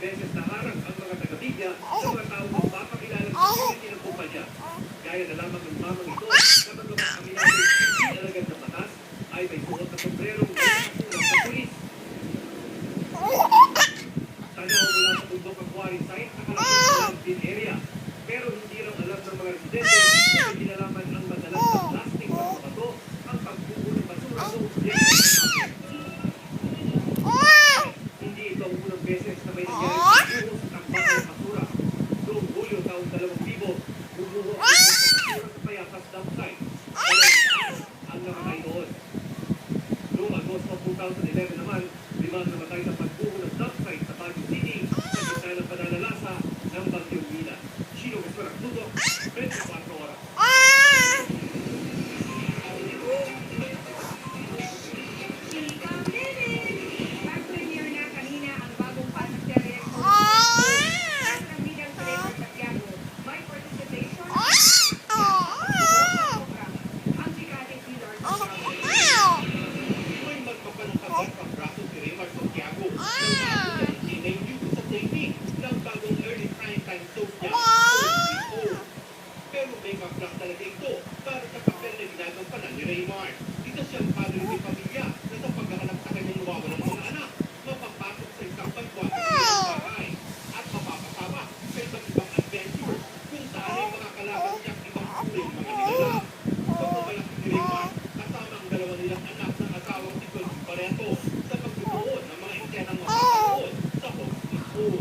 beses naharang ang mga taga-media sa mga taong magpapakilala sa community ng kumpanya. Gaya na lamang ng mamang ito na magpapakilala hindi alagad ng batas ay may suot na sombrerong may kasulat sa pulis. Tanaw mula sa bundok ang quarry site sa kalapit sa landfill area. Pero hindi raw alam ng mga residente kung hindi nalaman ang madalas na plastic sa mga bato ang pagbuo ng basura o hindi ito ang unang beses na may nangyari sa tambak ng basura. Noong Hulyo taong 2000, bumuho ang basura sa Payatas dump site. Ang namatay noon. Noong Agosto 2011 naman, 5 namatay sa pagbuo ng dump site sa Baguio City sa gitna ng panalalasa ng Bagyong Nina. Chino Esparang Tutok, 24 oras. Mag-premiere na kanina ang bagong pasok-serye at ang bidang sa Santiago. May participation ang sikating leader sa May magpapanakabat ang braso si Raymar Santiago ng sinayugo sa taping ng bagong early prime time soap niya. Pero may kaprak talaga ito para sa papel na ginagampanan ni Raymar. Dito siyang padre ni pamilya na sa paghahanap sa kanyang nawawalan ng mga anak, mapapasok sa isang bantuan ng bahay at mapapasama sa iba't ibang adventure kung saan ay makakalaban niyang ibang uling mga nilalang. Pagpamalaki ni Raymar, kasama ang dalawa nilang anak ng asawang si Colby Barreto.